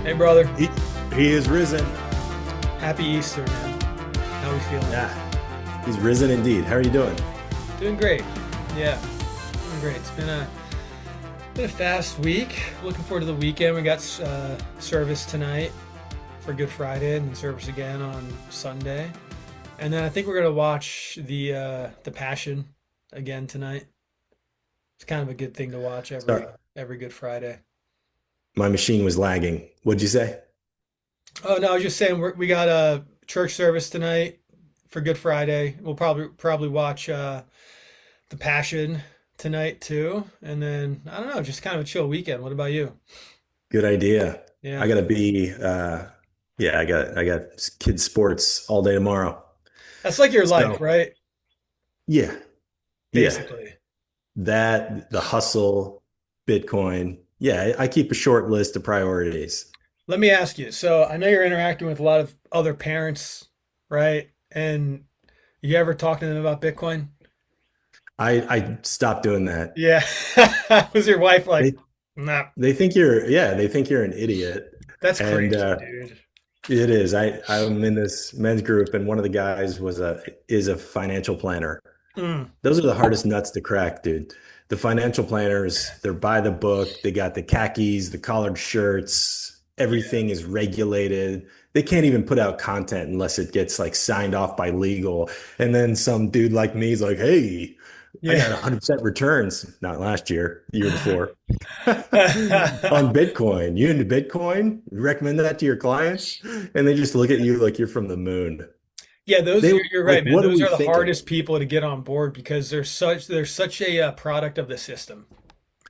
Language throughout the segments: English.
Hey, brother. He, he is risen. Happy Easter, man. How we feeling? Yeah, he's risen indeed. How are you doing? Doing great. Yeah, doing great. It's been a fast week. Looking forward to the weekend. We got service tonight for Good Friday, and then service again on Sunday. And then I think we're gonna watch the Passion again tonight. It's kind of a good thing to watch Sorry, every Good Friday. my machine was lagging. What'd you say? Oh no, I was just saying we got a church service tonight for Good Friday. We'll probably watch the Passion tonight too, and then I don't know, just kind of a chill weekend. What about you? Good idea. I Yeah, gotta be. Yeah, I got kids sports all day tomorrow. that's like your life, So right? yeah, yeah. Basically. That the hustle, Bitcoin. Yeah, I keep a short list of priorities. Let me ask you. So I know you're interacting with a lot of other parents, right? And you ever talk to them about Bitcoin? I stopped doing that. Yeah. Was your wife like, They nah, they think you're yeah they think you're an idiot, that's and crazy, dude. it is. I'm in this men's group, and one of the guys is a financial planner. Mm, Those are the hardest nuts to crack, dude. The financial planners, they're by the book. They got the khakis, the collared shirts. yeah. Everything is regulated. They can't even put out content unless it gets like signed off by legal. And then some dude like me is like, "Hey, I Yeah. got 100% returns." Not last year, the year before. On Bitcoin. You into Bitcoin? You recommend that to your clients? And they just look at you like you're from the moon. Yeah, those They you're like, right, man. what are Those we are the thinking? hardest people to get on board because they're such a product of the system,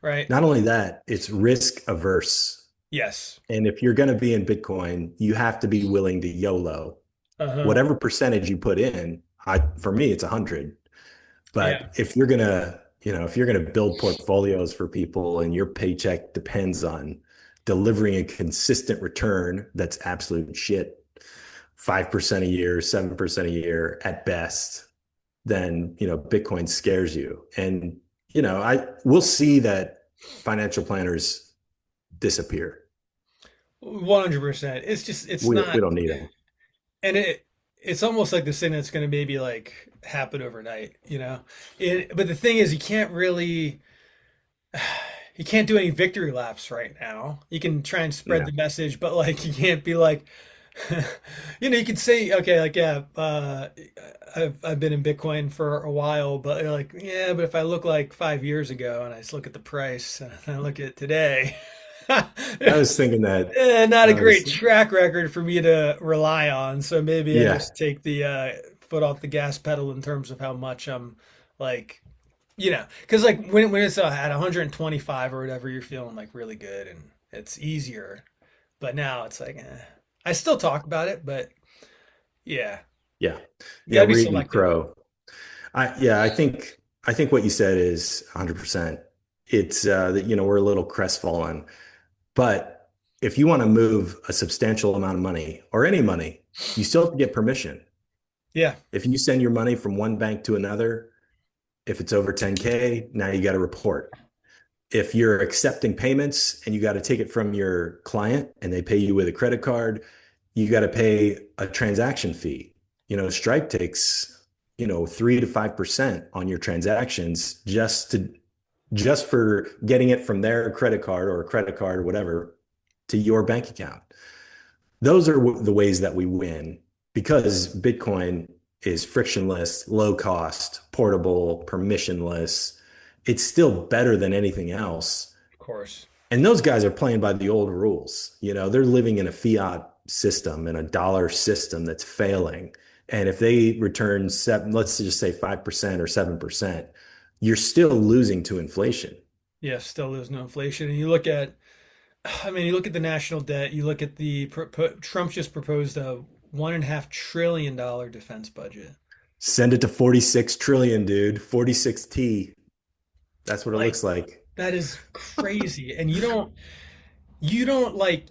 right? Not only that, it's risk averse. Yes. And if you're going to be in Bitcoin, you have to be willing to YOLO. Uh-huh. Whatever percentage you put in, for me, it's 100. Yeah. But if you're going to, if you're going to buid portfolios for people and your paycheck depends on delivering a consistent return, that's absolute shit. 5% a year, 7% a year at best, then, Bitcoin scares you. And, I will see that financial planners disappear. 100%. It's We not, don't need them. and it's almost like this thing that's going to maybe like happen overnight, you know? But the thing is, you can't do any victory laps right now. You can try and spread No. the message, but like you can't be like, you can say, okay, like yeah, I've been in Bitcoin for a while, but you're like, yeah, but if I look like 5 years ago and I just look at the price and I look at today, I was thinking that not a I great was, track record for me to rely on. So maybe I yeah, just take the foot off the gas pedal in terms of how much I'm like because like when it's at 125 or whatever, you're feeling like really good and it's easier. But now it's like, I still talk about it, but yeah, yeah, you yeah. gotta be We're eating selective. crow. I think what you said is 100%. It's that we're a little crestfallen, but if you want to move a substantial amount of money or any money, you still have to get permission. Yeah, If you send your money from one bank to another, if it's over 10K, now you got to report. If you're accepting payments and you got to take it from your client and they pay you with a credit card, you got to pay a transaction fee. Stripe takes, 3 to 5% on your transactions just for getting it from their credit card or a credit card or whatever to your bank account. Those are the ways that we win because Bitcoin is frictionless, low cost, portable, permissionless. It's still better than anything else. of course. And those guys are playing by the old rules. They're living in a fiat system and a dollar system that's failing. And if they return seven, let's just say 5% or 7%, you're still losing to inflation. Yeah, still there's no inflation. And you look at the national debt. You look at Trump just proposed a $1.5 trillion defense budget. Send it to 46 trillion, dude. 46T. That's what it Like looks like. that is crazy, and you don't like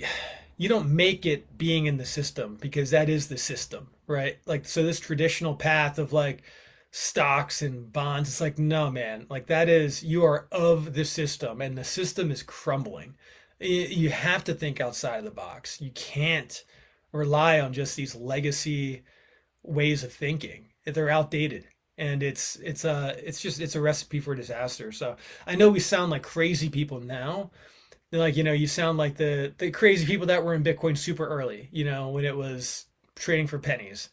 you don't make it being in the system because that is the system, right? Like so this traditional path of like stocks and bonds, it's like no man, like that is you are of the system and the system is crumbling. You have to think outside of the box. You can't rely on just these legacy ways of thinking. They're outdated. And it's a recipe for disaster. So I know we sound like crazy people now. Like, you sound like the crazy people that were in Bitcoin super early, when it was trading for pennies.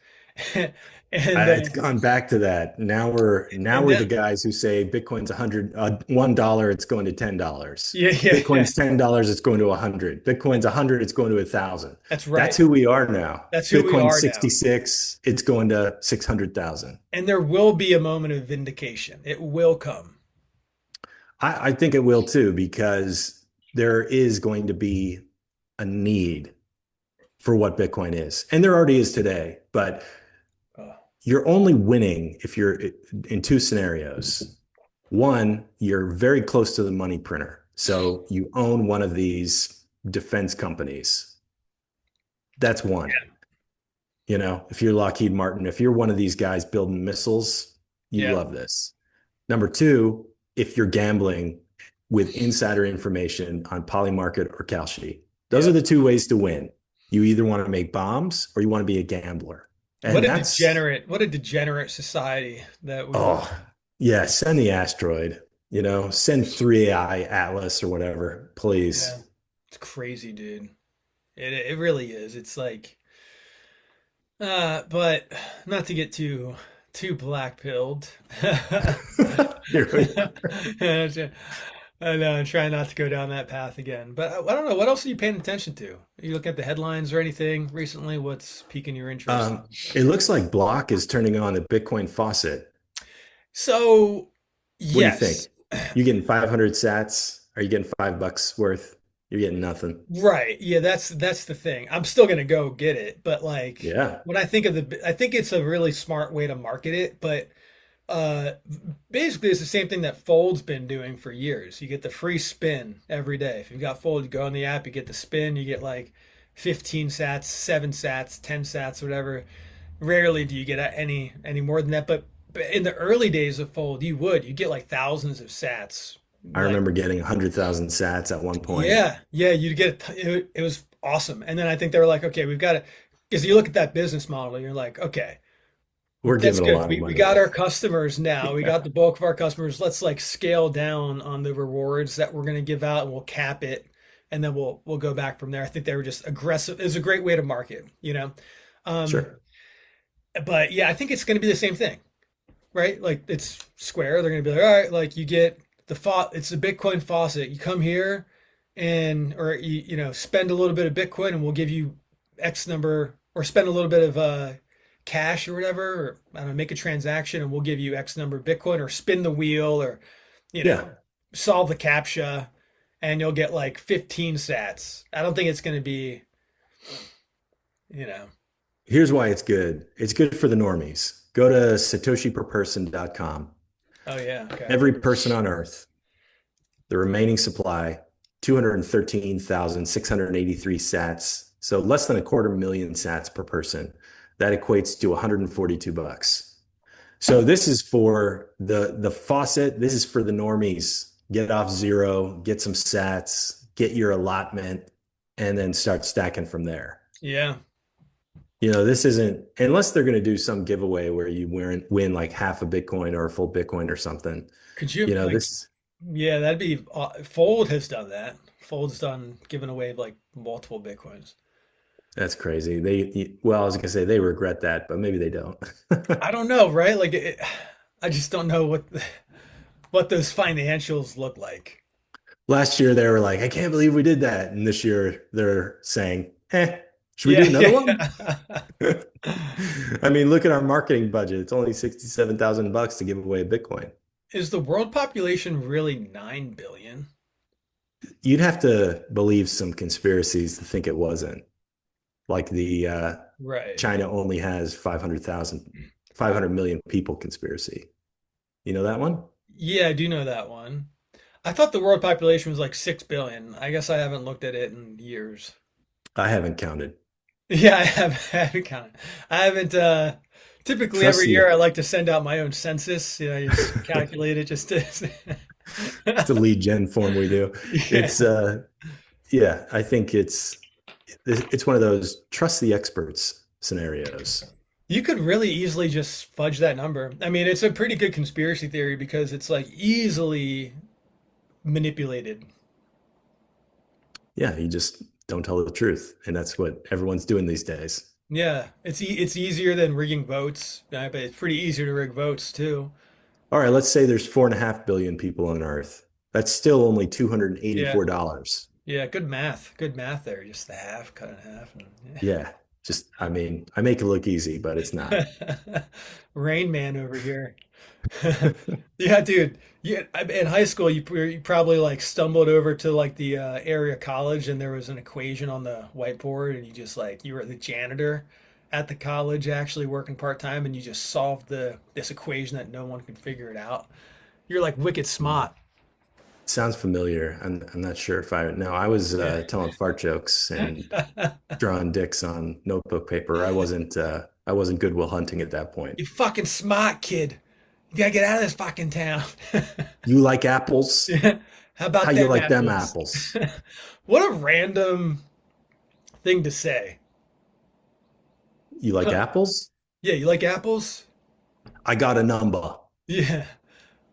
And It's gone back to that. Now we're the then guys who say Bitcoin's $100, it's going to $10. yeah, yeah, yeah. Bitcoin's $10, it's going to 100. Bitcoin's 100, it's going to 1,000. That's That's right. who we are now. That's who we Bitcoin's are now. 66, it's going to 600,000. And there will be a moment of vindication. It will come. I think it will too, because there is going to be a need for what Bitcoin is. And there already is today, but Oh, you're only winning if you're in two scenarios. One, you're very close to the money printer. So you own one of these defense companies. That's one. If you're Lockheed Martin, if you're one of these guys building missiles, you yeah, love this. Number two, if you're gambling with insider information on Polymarket or Kalshi, those yeah. are the two ways to win. You either want to make bombs or you want to be a gambler. And What a degenerate society that we live oh, yeah, send the asteroid, send 3AI Atlas or whatever, in. Yeah. please. It's crazy, dude. It really is. It's like but not to get too black pilled. Here we I know, I'm trying not to go down that path again. But I don't know. What else are you paying attention to? Are you looking at the headlines or anything recently? What's piquing your interest? It looks like Block is turning on a Bitcoin faucet. So, What do you think? yes. You getting 500 sats? Are you getting $5 worth? You're getting nothing. Right. Yeah, that's the thing. I'm still gonna go get it, but like Yeah. when I think it's a really smart way to market it, but uh basically it's the same thing that Fold's been doing for years. You get the free spin every day. If you've got Fold, you go on the app, you get the spin, you get like 15 sats, 7 sats, 10 sats, whatever. Rarely do you get any more than that, but in the early days of Fold, you get like thousands of sats. I Like remember getting 100,000 sats at one point. yeah, yeah, you'd get it was awesome. And then I think they were like, okay, we've got to, because you look at that business model, and you're like, okay, We're that's giving a good. lot of We money got away. our customers now. We Yeah. got the bulk of our customers. Let's like scale down on the rewards that we're going to give out, and we'll cap it, and then we'll go back from there. I think they were just aggressive. It was a great way to market. Um, Sure. but yeah, I think it's going to be the same thing, right? Like it's Square. They're going to be like, all right, like you get it's the Bitcoin faucet. You come here and or spend a little bit of Bitcoin and we'll give you X number, or spend a little bit of cash or whatever, or I don't know, make a transaction and we'll give you X number of Bitcoin, or spin the wheel, or you know, Yeah. solve the CAPTCHA and you'll get like 15 sats. I don't think it's going to be, you know. Here's why it's good. It's good for the normies. Go to satoshiperperson.com. Oh yeah, okay. Every person on earth, the remaining supply, 213,683 sats. So less than a quarter million sats per person. That equates to 142 bucks. So this is for the faucet. This is for the normies. Get off zero, get some sats, get your allotment, and then start stacking from there. Yeah. This isn't, unless they're going to do some giveaway where you win like half a Bitcoin or a full Bitcoin or something. Could you like This yeah, that'd be Fold has done that. Fold's done giving away like multiple Bitcoins. that's crazy. I was going to say they regret that, but maybe they don't. I don't know, right? Like I just don't know what those financials look like. Last year they were like, I can't believe we did that. And this year they're saying, should we Yeah, do another one? yeah. I mean, look at our marketing budget. It's only 67,000 bucks to give away a Bitcoin. Is the world population really 9 billion? You'd have to believe some conspiracies to think it wasn't. Like the Right. China only has 500 million people conspiracy. You know that one? Yeah, I do know that one. I thought the world population was like 6 billion. I guess I haven't looked at it in years. I haven't counted. Yeah, I haven't counted. I haven't typically Trust every the year I like to send out my own census. You just calculate it just to It's a lead gen form we do. yeah. It's Yeah, I think it's one of those trust the experts scenarios. You could really easily just fudge that number. I mean, it's a pretty good conspiracy theory because it's like easily manipulated. Yeah, you just don't tell the truth, and that's what everyone's doing these days. Yeah, it's easier than rigging votes, but it's pretty easier to rig votes too. All right, let's say there's 4.5 billion people on Earth. That's still only Yeah, $284. yeah, good math there. Just the half, cut in half. Yeah, just I mean, I make it look easy, but it's not. Rain Man over here. Yeah, dude. Yeah, in high school, you probably like stumbled over to like the area college, and there was an equation on the whiteboard, and you just like you were the janitor at the college, actually working part time, and you just solved the this equation that no one could figure it out. You're like wicked smart. Sounds familiar. I'm not sure if I no, I was Yeah. telling fart jokes and drawing dicks on notebook paper. I wasn't Goodwill Hunting at that point. You fucking smart kid. You gotta get out of this fucking town. You like apples? Yeah. How How about you them like them apples? apples? What a random thing to say. You like apples? Yeah, you like apples? I got a number. Yeah.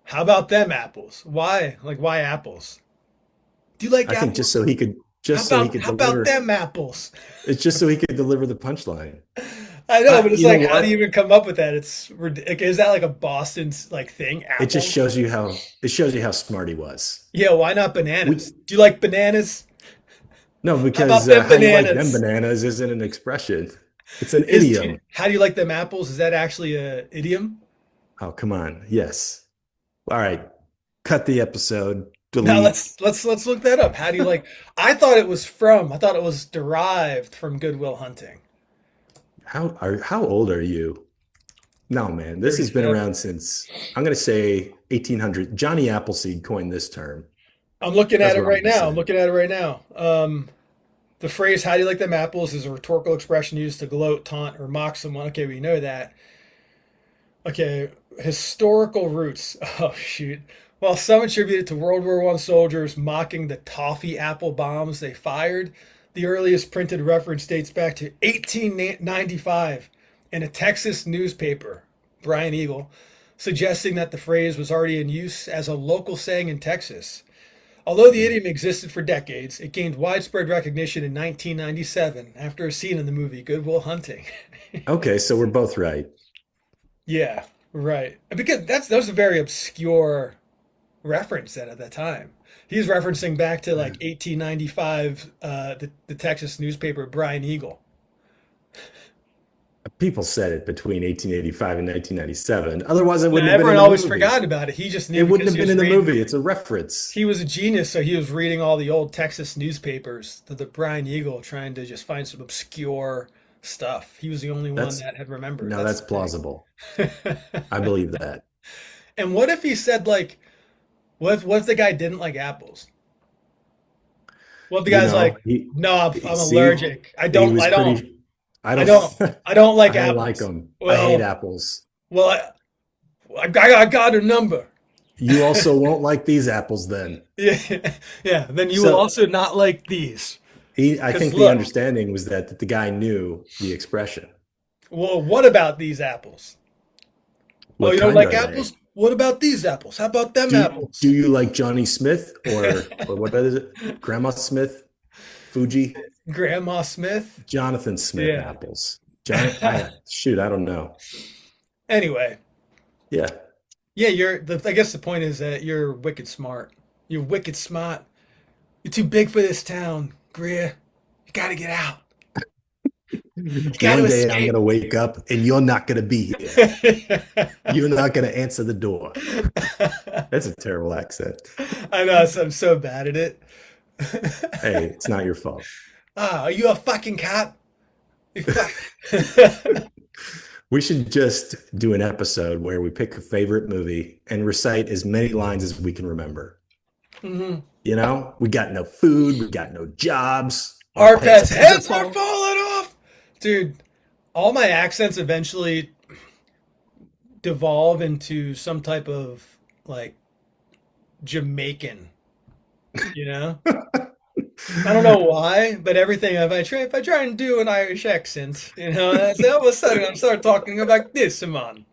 How about them apples? Why? Like why apples? Do you like I think apples? just so he could How about deliver. them apples? It's just so he could deliver the punchline. I know, but it's You know like how do you what? even come up with that? Like, is that like a Boston like thing? It just Apples? shows you how smart he was. Yeah, why not We bananas? Do you like bananas? no, How because about them how you like them bananas? bananas isn't an expression. It's an Is idiom. how do you like them apples? Is that actually a idiom? Oh, come on. Yes. All right. Cut the episode. Now Delete. let's look that up. How do you like? I thought it was derived from Goodwill Hunting. How old are you? No, man. This has been 37. around since I'm going to say 1800. Johnny Appleseed coined this term. I'm looking at That's it what I'm right going to now. I'm say. looking at it right now. The phrase "How do you like them apples?" is a rhetorical expression used to gloat, taunt, or mock someone. Okay, we know that. Okay, historical roots. Oh shoot. While some attribute it to World War One soldiers mocking the toffee apple bombs they fired, the earliest printed reference dates back to 1895 in a Texas newspaper, Brian Eagle, suggesting that the phrase was already in use as a local saying in Texas. Although the idiom existed for decades, it gained widespread recognition in 1997 after a scene in the movie Good Will Hunting. Okay, so we're both right. Yeah, right. Because that was a very obscure reference then at that time. He's referencing back to like 1895, the Texas newspaper Brian Eagle. People said it between 1885 and 1997. Otherwise, it Now, wouldn't have been in everyone the always movie. forgot about it. He just knew It wouldn't because have been in the movie. It's a reference. he was a genius, so he was reading all the old Texas newspapers, the Brian Eagle, trying to just find some obscure stuff. He was the only one That's that had remembered. no, That's that's the plausible. thing. I believe that. And what if he said like, what if the guy didn't like apples? What if the You guy's know, like, no, I'm see, allergic. he was pretty. I I don't, don't, I don't I like don't like apples. them. I hate Well, apples. well, I got a number. You also won't like these apples then. Yeah, yeah. Then you will So also not like these. I Because think the look, understanding was that the guy knew the expression. well, what about these apples? Oh, What you don't kind like are apples? they? What about these apples? How about them Do apples? you like Johnny Smith or what is it? Grandma Smith, Fuji, Grandma Smith? Jonathan Smith Yeah. apples. John, I shoot, I don't know. Anyway, Yeah, yeah, I guess the point is that you're wicked smart. You're wicked smart. You're too big for this town, Greer. You gotta get out. You gotta one day I'm escape. gonna wake up and you're not gonna be here. You're not gonna answer the door. That's a terrible accent. I know, I'm so bad at it. Hey, it's not your fault. Ah, are you a fucking cop? You fuck. We should just do an episode where we pick a favorite movie and recite as many lines as we can remember. Mhm. You know, we got no food, we got no jobs, our Our pets' pets' heads are heads are falling. falling off. Dude, all my accents eventually devolve into some type of like Jamaican, you know? I don't know why, but everything if I try and do an Irish accent, that's, all of a sudden I start talking about this, man.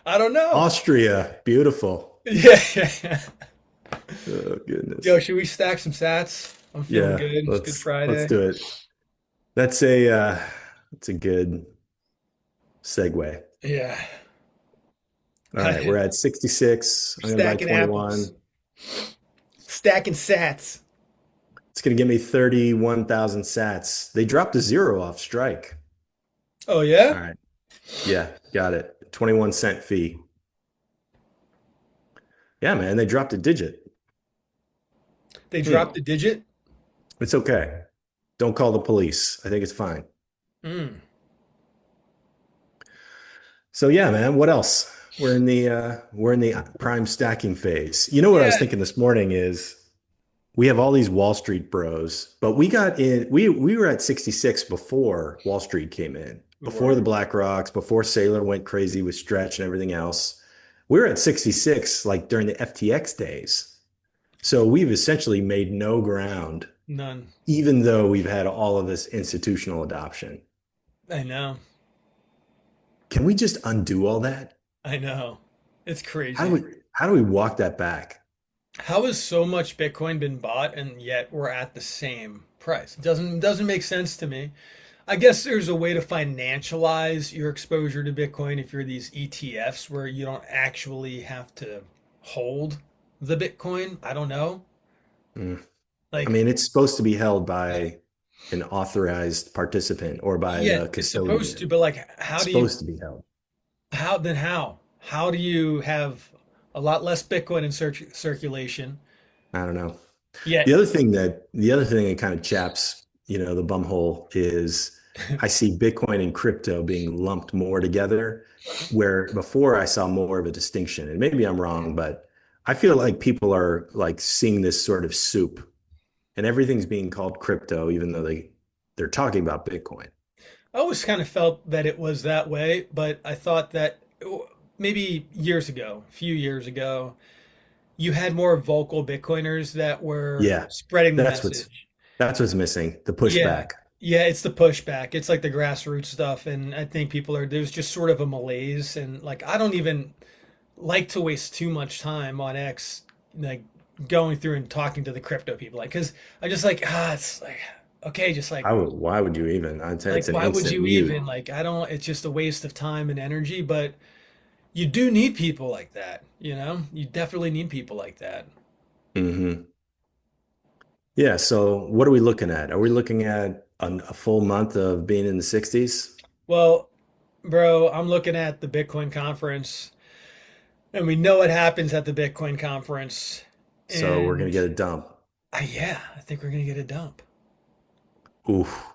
I don't know. Austria, beautiful. Yeah, yeah, yeah. Oh Yo, goodness. should we stack some sats? I'm feeling Yeah, good. It's Good let's Friday. do it. That's a good segue. Yeah. All right, we're at 66. I'm gonna buy Stacking apples. 21. Stacking sats. It's gonna give me 31,000 sats. They dropped a zero off strike. Oh All yeah? right. Yeah, got it. 21 cent fee. Yeah, man, they dropped a digit. They Hmm. dropped a digit? It's okay. Don't call the police. I think it's fine. Mm. So yeah, man, what else? We're in the prime stacking phase. You know what I was Yeah. thinking this morning is we have all these Wall Street bros, but we were at 66 before Wall Street came in, We before were. the Black Rocks, before Saylor went crazy with Stretch and everything else. We were at 66 like during the FTX days. So we've essentially made no ground, None. even though we've had all of this institutional adoption. I know. Can we just undo all that? I know. It's How do crazy. we walk that back? How has so much Bitcoin been bought and yet we're at the same price? It doesn't make sense to me. I guess there's a way to financialize your exposure to Bitcoin if you're these ETFs where you don't actually have to hold the Bitcoin. I don't know. Mm. I Like, mean, it's supposed to be held by an authorized participant or by yeah, the it's supposed to, custodian. but like, It's supposed to be held. how? How do you have a lot less Bitcoin in circulation? I don't know. Yet, The other thing that kind of chaps, the bumhole is I see Bitcoin and crypto being lumped more together, where before I saw more of a distinction. And maybe I'm wrong, but I feel like people are like seeing this sort of soup and everything's being called crypto, even though they're talking about Bitcoin. I always kind of felt that it was that way, but I thought that maybe years ago, a few years ago, you had more vocal Bitcoiners that were Yeah, spreading the that's what's message. that's what's missing, the Yeah. pushback. Yeah, it's the pushback. It's like the grassroots stuff. And I think there's just sort of a malaise. And like, I don't even like to waste too much time on X, like going through and talking to the crypto people. Like, cause I just like, it's like, okay, just Why would you even? I'd say like, it's an why would instant you mute. even? Like, I don't, it's just a waste of time and energy. But you do need people like that, you know? You definitely need people like that. Hmm. Yeah. So what are we looking at? Are we looking at a full month of being in the 60s? Well, bro, I'm looking at the Bitcoin conference, and we know what happens at the Bitcoin conference. So we're gonna And get a dump. yeah, I think we're gonna get a dump. Oof.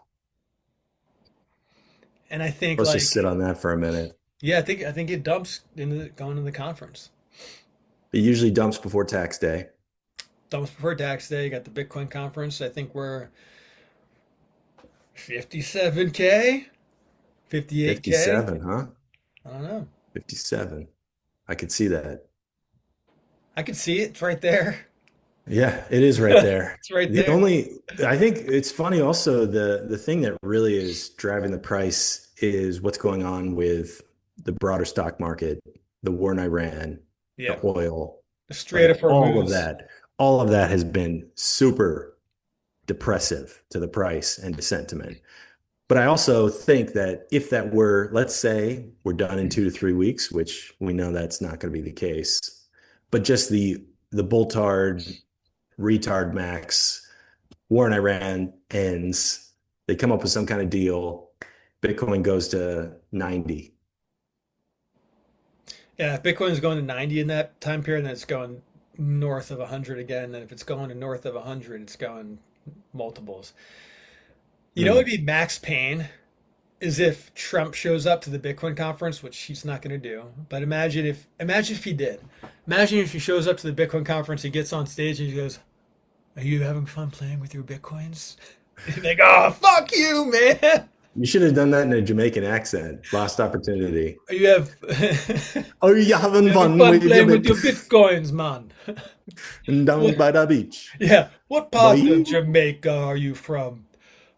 And I think Let's just sit like, on that for a minute. yeah, I think it dumps going to the conference. It usually dumps before tax day. Dumps before tax day. Got the Bitcoin conference. I think we're 57K, 58K. 57, huh? I don't know. 57. I could see that. I can see it. It's right there. Yeah, it is right there. It's right The there. only, I think it's funny also, the thing that really is driving the price is what's going on with the broader stock market, the war in Iran, Yeah. the oil, The Strait of like Hormuz. all of that has been super depressive to the price and to sentiment. But I also think that if that were, let's say we're done in 2 to 3 weeks, which we know that's not going to be the case, but just the Bulltard retard max war in Iran ends, they come up with some kind of deal, Bitcoin goes to 90. Yeah, if Bitcoin's going to 90 in that time period, then it's going north of 100 again. And if it's going to north of 100, it's going multiples. You know what would Mm. be max pain is if Trump shows up to the Bitcoin conference, which he's not going to do. But imagine if he did. Imagine if he shows up to the Bitcoin conference, he gets on stage and he goes, "Are you having fun playing with your Bitcoins?" He'd be like, "Oh, fuck you, man." You should have done that in a Jamaican accent. Lost opportunity. You have Are you having having fun fun with your playing with bit your bitcoins, man. down What, by the beach? yeah, what part Boy, of Jamaica are you from?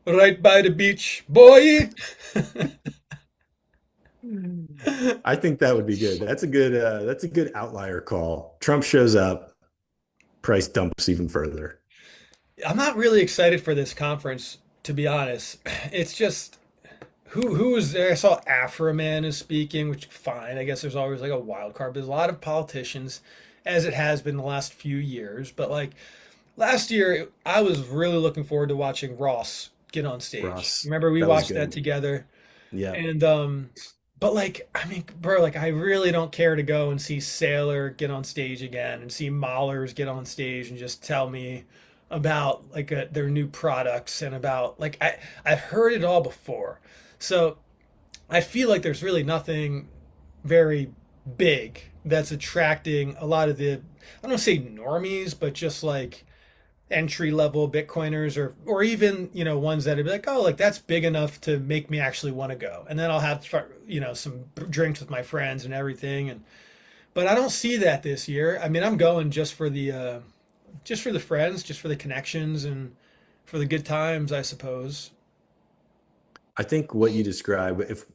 Right by the beach, boy. I think that would be good. That's a good outlier call. Trump shows up, price dumps even further. I'm not really excited for this conference, to be honest. It's just who was there? I saw Afro Man is speaking, which fine. I guess there's always like a wild card. There's a lot of politicians, as it has been the last few years. But like last year, I was really looking forward to watching Ross get on stage. Ross, Remember we that was watched that good. together, Yeah. and but like I mean, bro, like I really don't care to go and see Sailor get on stage again and see Maulers get on stage and just tell me about like their new products and about like I've heard it all before. So I feel like there's really nothing very big that's attracting a lot of the I don't say normies, but just like entry level Bitcoiners or even ones that would be like, oh, like that's big enough to make me actually want to go, and then I'll have some drinks with my friends and everything, and but I don't see that this year. I mean, I'm going just for the friends, just for the connections, and for the good times, I suppose. I think what you describe, if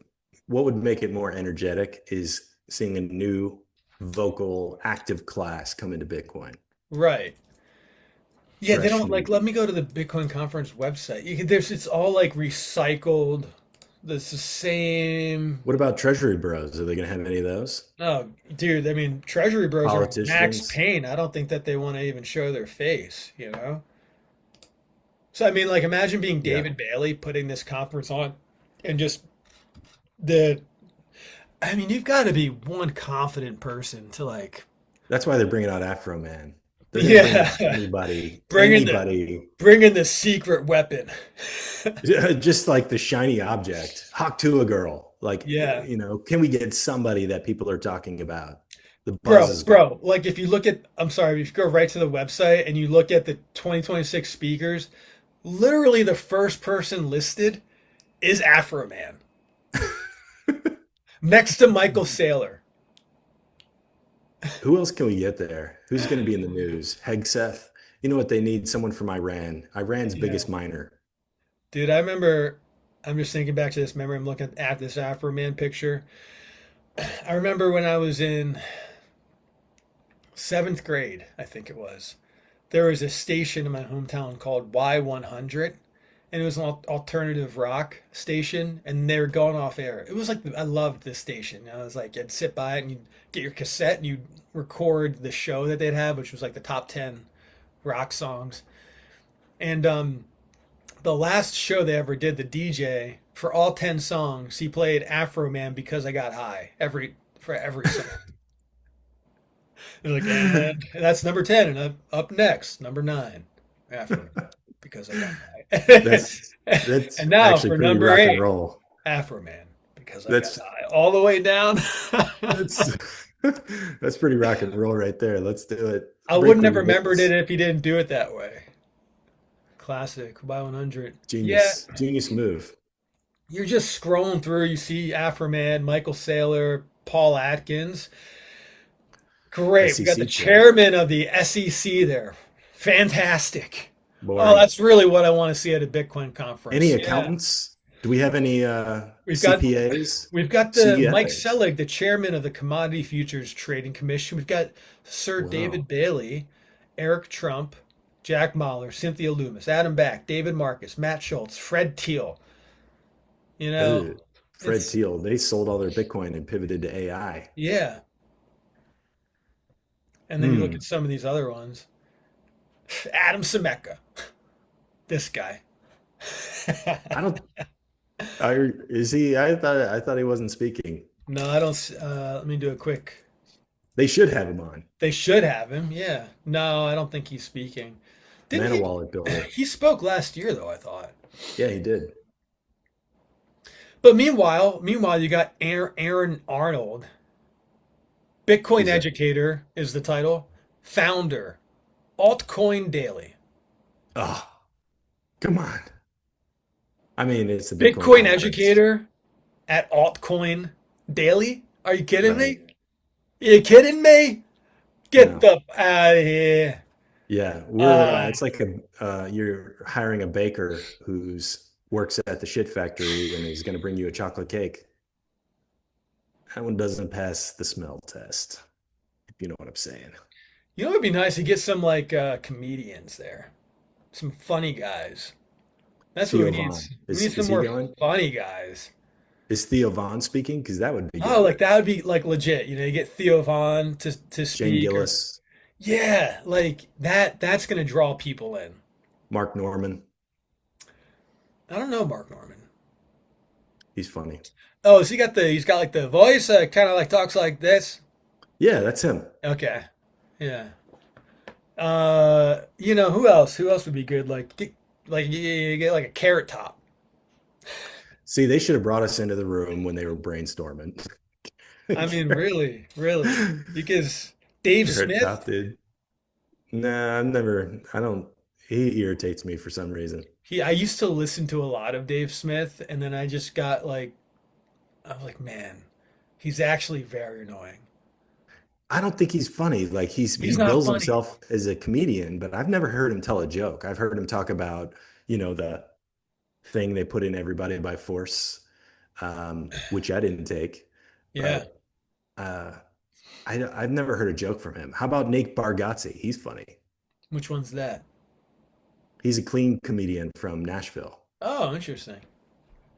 what would make it more energetic is seeing a new vocal active class come into Bitcoin. Right. Yeah, they Fresh don't new. like. Let me go to the Bitcoin conference website. There's it's all like recycled. It's the same. What about Treasury Bros? Are they going to have any of those? Oh, dude, I mean, Treasury Bros are Max Politicians? Payne. I don't think that they want to even show their face. So, I mean, like, imagine being Yeah. David Bailey putting this conference on and just the, I mean, you've got to be one confident person to, like, That's why they're bringing out Afro Man. They're going to bring out yeah, anybody, bring in the, anybody, bring in the secret weapon. just like the shiny object. Hawk to a girl. Like, Yeah. can we get somebody that people are talking about? The buzz Bro, is gone. bro, like if you look at, I'm sorry, if you go right to the website and you look at the 2026 speakers, literally the first person listed is Afro Man next to Michael Saylor. Who else can we get there? Who's going to be in the news? Hegseth. You know what they need? Someone from Iran. Iran's Yeah. biggest miner. Dude, I remember, I'm just thinking back to this memory. I'm looking at this Afro Man picture. I remember when I was in seventh grade, I think it was. There was a station in my hometown called Y100, and it was an alternative rock station, and they were going off air. It was like I loved this station. I was like, you'd sit by it and you'd get your cassette and you'd record the show that they'd have, which was like the top 10 rock songs. And the last show they ever did, the DJ for all 10 songs, he played Afro Man because I got high for every song. They're like, and that's number 10, and up next, number 9, Afro Man because I got high. That's And now actually for pretty number rock and 8, roll. Afro Man because I got That's high all the way down. that's that's pretty rock and roll right there. Let's do it. I wouldn't have Breaking remembered it rules. if he didn't do it that way. Classic by 100. Yeah, Genius move. you're just scrolling through. You see Afro Man, Michael Saylor, Paul Atkins. Great. We got the SEC chair. chairman of the SEC there. Fantastic. Oh, Boring. that's really what I want to see at a Bitcoin Any conference. Yeah. accountants? Do we have any We've got CPAs? we've got the Mike CEOs? Selig, the chairman of the Commodity Futures Trading Commission. We've got Sir David Wow. Bailey, Eric Trump, Jack Mahler, Cynthia Loomis, Adam Back, David Marcus, Matt Schultz, Fred Thiel. You know, Ugh. Fred it's Thiel, they sold all their Bitcoin and pivoted to AI. yeah. And then you look Hmm. at some of these other ones. Adam Semeka, this guy. I don't. Is he? I thought he wasn't speaking. No, I don't. Let me do a quick. They should have him on. They should have him. Yeah. No, I don't think he's speaking. Didn't Mana he? wallet builder. He spoke last year, though, I thought. Yeah, he did. But meanwhile, you got Aaron Arnold, Bitcoin Who's that? educator is the title, founder, Altcoin Daily. Oh, come on. I mean, it's the Bitcoin Bitcoin conference, educator at Altcoin Daily? Are you kidding right? me? You kidding me? Get No. the out of here. Yeah, we're Uh, it's like a you're hiring a baker who's works at the shit factory and is going to bring you a chocolate cake. That one doesn't pass the smell test, if you know what I'm saying. you know, it'd be nice to get some like comedians there, some funny guys. That's what we Theo need. Vaughn. We need Is some he more going? funny guys. Is Theo Vaughn speaking? Because that would be Oh, good. like that would be like legit. You know, you get Theo Vaughn to Shane speak, or Gillis, yeah, like that. That's gonna draw people in. Mark Norman. I don't know Mark Norman. He's funny. Oh, so he's got like the voice, kind of like talks like this. Yeah, that's him. Okay, yeah. You know who else? Who else would be good? Like you get like a carrot top. See, they should have brought us into the room when they were brainstorming. I mean, really, really, because Dave Carrot Smith. Top, dude. Nah, I've never. I don't. He irritates me for some reason. I used to listen to a lot of Dave Smith, and then I just got like, I was like, man, he's actually very annoying. I don't think he's funny. Like he He's not bills funny. himself as a comedian, but I've never heard him tell a joke. I've heard him talk about, the thing they put in everybody by force, which I didn't take, Yeah. but uh, I've never heard a joke from him. How about Nate Bargatze? He's funny. Which one's that? He's a clean comedian from Nashville. Oh, interesting.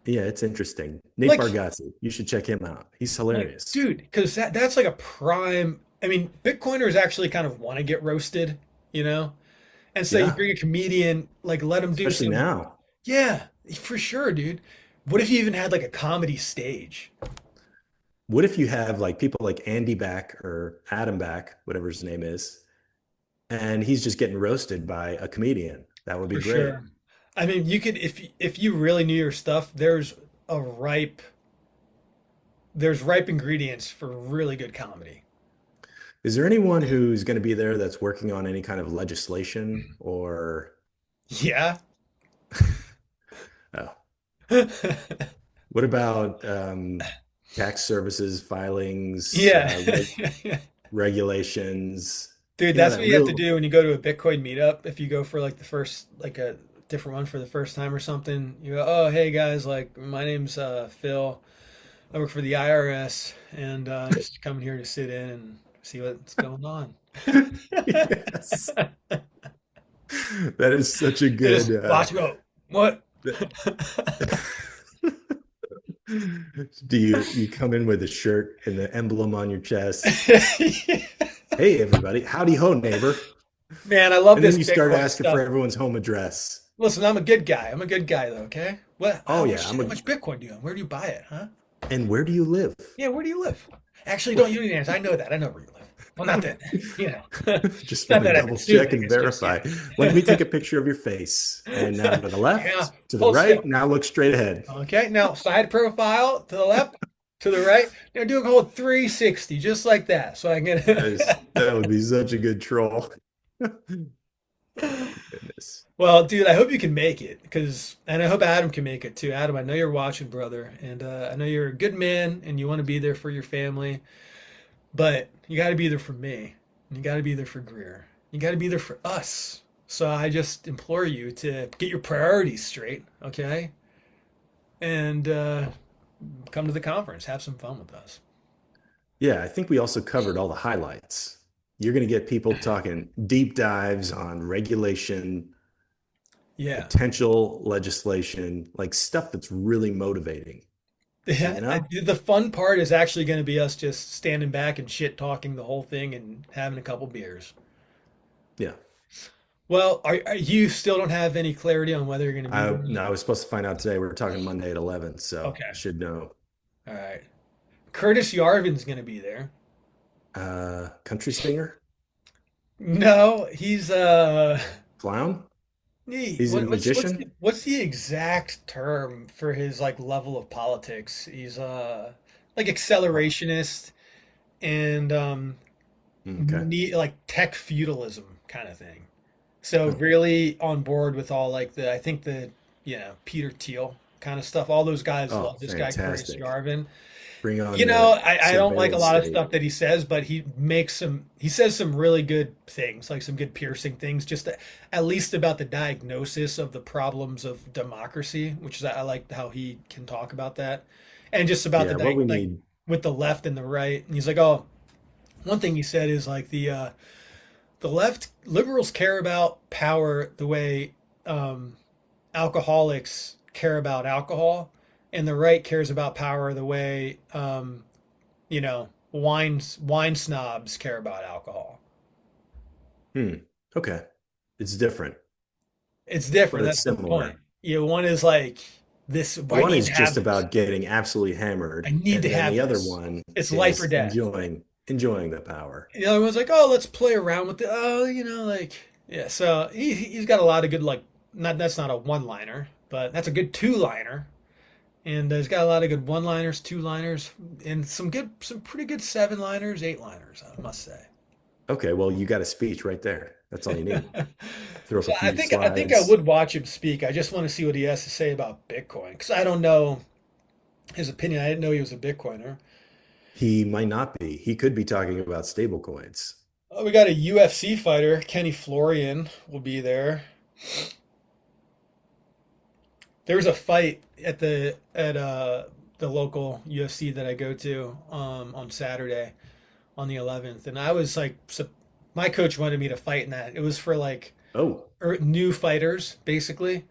Yeah, it's interesting. Nate Like, Bargatze, you should check him out. He's like, hilarious. dude, because that's like a prime. I mean, Bitcoiners actually kind of want to get roasted, you know? And so you Yeah, bring a comedian, like, let him do especially some. now. Yeah, for sure, dude. What if you even had like a comedy stage? What if you have like people like Andy Back or Adam Back, whatever his name is, and he's just getting roasted by a comedian? That would be For great. sure. I mean, you could if you really knew your stuff, a ripe there's ripe ingredients for really good comedy. Is there anyone who's going to be there that's working on any kind of legislation or Yeah. oh, what about tax services filings, Yeah. regulations? Dude, You know that's that what you have to real do when you go to a Bitcoin meetup. If you go for like the first, like a different one for the first time or something, you go, oh, hey guys, like my name's Phil. I work for the IRS and just coming here to sit in and see what's going on. yes. That is such a They good just watch you go, what? do you come in with a shirt and the emblem on your chest? Hey everybody, howdy ho neighbor. Man, I love And then this you start Bitcoin asking for stuff. everyone's home address. Listen, I'm a good guy. I'm a good guy though, okay? What Oh how yeah, much how much Bitcoin do you own? Where do you buy it, huh? and where do you live? Yeah, where do you live? Actually, don't you need to answer. I know that. I know where you live. Well, not that, you know, Just not want to that I've been double check snooping. and It's just, verify. Let me take a picture of your face. And now to the yeah, left, to the hold still. right, now look straight ahead. Okay, now side profile to the left, to the right. Now do a whole 360, just like that. So I can. That would be such a good troll. Oh goodness. Well, dude, I hope you can make it and I hope Adam can make it too. Adam, I know you're watching, brother, and I know you're a good man and you want to be there for your family, but you got to be there for me. And you got to be there for Greer. You got to be there for us. So I just implore you to get your priorities straight, okay? And come to the conference, have some fun with us. Yeah, I think we also covered all the highlights. You're going to get people talking deep dives on regulation, Yeah. potential legislation, like stuff that's really motivating, you Yeah, know? the fun part is actually going to be us just standing back and shit talking the whole thing and having a couple beers. Yeah. Well, are you still don't have any clarity on whether you're going to be there or No, not? I was supposed to find out today. We're talking Monday at 11, so Okay. should know. All right. Curtis Yarvin's going to be there. Country singer, No, he's clown. He's a what's magician. what's the exact term for his like level of politics? He's like Oh, accelerationist and okay. like tech feudalism kind of thing. So Oh, really on board with all like the I think the Peter Thiel. kind of stuff. All those guys Oh, love this guy, Curtis fantastic. Jarvin. Bring on You know, the I don't like a surveillance lot of state. stuff that he says, but he says some really good things, like some good piercing things, just at least about the diagnosis of the problems of democracy, which is I like how he can talk about that, and just about Yeah, what we like need. with the left and the right. And he's like, oh, one thing he said is like the left liberals care about power the way um, alcoholics care about alcohol, and the right cares about power the way wine snobs care about alcohol. Hmm. Okay. It's different, It's but different. it's That's the point. similar. One is like this. I One need is to have just this. about getting absolutely I hammered, need to and then have the other this. one It's life or is death. enjoying the power. The other one's like, oh, let's play around with it. Oh, like yeah. So he's got a lot of good like. Not that's not a one liner, but that's a good two liner. And he's got a lot of good one liners, two liners, and some pretty good seven liners, eight liners. I must say. Okay, well, you got a speech right there. That's all you need. Throw up So a few I think I slides. would watch him speak. I just want to see what he has to say about Bitcoin because I don't know his opinion. I didn't know he was a Bitcoiner. He might not be. He could be talking about stable coins. Oh, we got a UFC fighter, Kenny Florian, will be there. There was a fight at the local UFC that I go to on Saturday on the 11th, and I was like, my coach wanted me to fight in that. It was for like Oh, new fighters basically,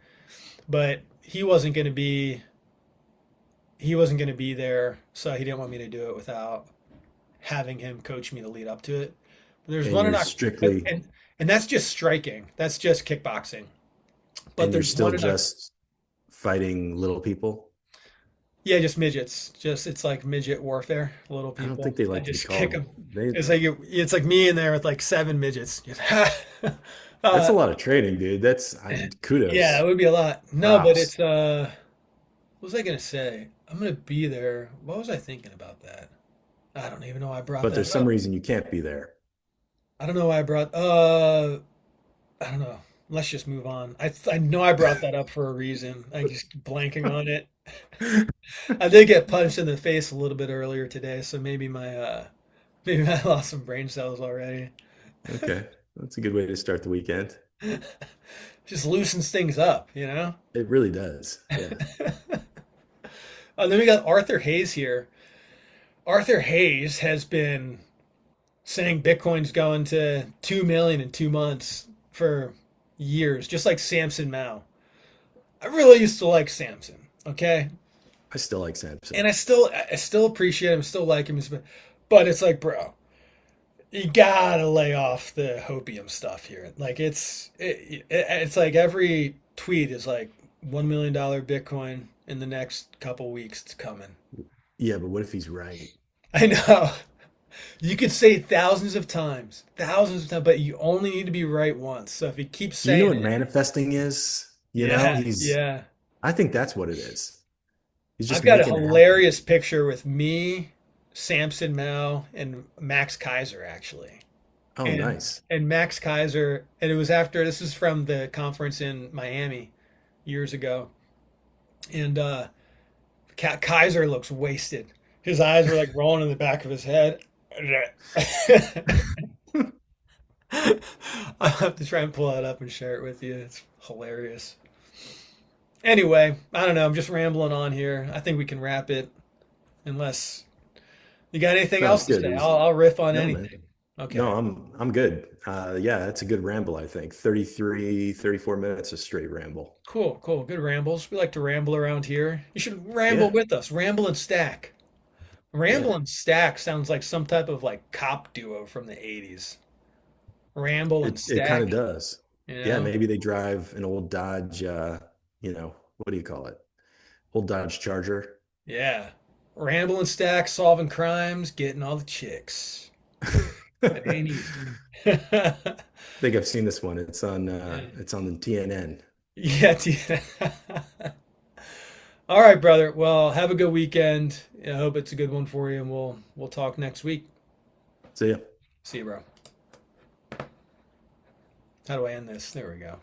but he wasn't going to be there, so he didn't want me to do it without having him coach me to lead up to it. But there's and one in you're October, strictly, and that's just striking. That's just kickboxing. But and you're there's still one in October. just fighting little people. Yeah, just midgets. Just it's like midget warfare. Little I don't people. think they I like to be just kick called. them. They. It's like me in there with like seven midgets. That's uh, a lot of training, dude. yeah, it Kudos, would be a lot. No, but props. it's what was I gonna say? I'm gonna be there. What was I thinking about that? I don't even know why I brought But that there's some up. reason you can't be there. I don't know why I brought. I don't know. Let's just move on. I know I brought that up for a reason. I just blanking on it. I did get punched in the face a little bit earlier today, so maybe I lost some brain cells already. Okay, that's a good way to start the weekend. Just loosens things up. It really does. Yeah. Then we got Arthur Hayes here. Arthur Hayes has been saying Bitcoin's going to 2 million in 2 months for years, just like Samson Mao. I really used to like Samson, okay? I still like Samson. And I still appreciate him, still like him, but it's like, bro, you gotta lay off the hopium stuff here. Like it's like every tweet is like $1 million Bitcoin in the next couple weeks. It's coming. Yeah, but what if he's right? I know. You could say thousands of times, but you only need to be right once. So if he keeps Do you know saying what it, manifesting is? yeah, yeah. I think that's what it is. He's I've just got a making it happen. hilarious picture with me, Samson Mao, and Max Kaiser actually. Oh, and nice. and Max Kaiser, and it was after this is from the conference in Miami years ago, and Kaiser looks wasted. His eyes were like rolling in the back of his head. I'll have to try and pull that up and share it with you. It's hilarious. Anyway, I don't know. I'm just rambling on here. I think we can wrap it unless you got anything No, it's else to good. say. I'll riff on No, man. anything. Okay. No, I'm good. Yeah, that's a good ramble, I think. 34 minutes of straight ramble. Cool, cool. Good rambles. We like to ramble around here. You should ramble Yeah. with us. Ramble and stack. Yeah. Ramble and stack sounds like some type of like cop duo from the 80s. Ramble and It kind of stack, does. you Yeah, know? maybe they drive an old Dodge what do you call it? Old Dodge Charger. Yeah. Ramble and stack, solving crimes, getting all the chicks. It ain't I easy. think I've seen this one. Yeah. It's on the TNN. Yeah. All right, brother. Well, have a good weekend. I hope it's a good one for you, and we'll talk next week. So yeah. See you, bro. How do I end this? There we go.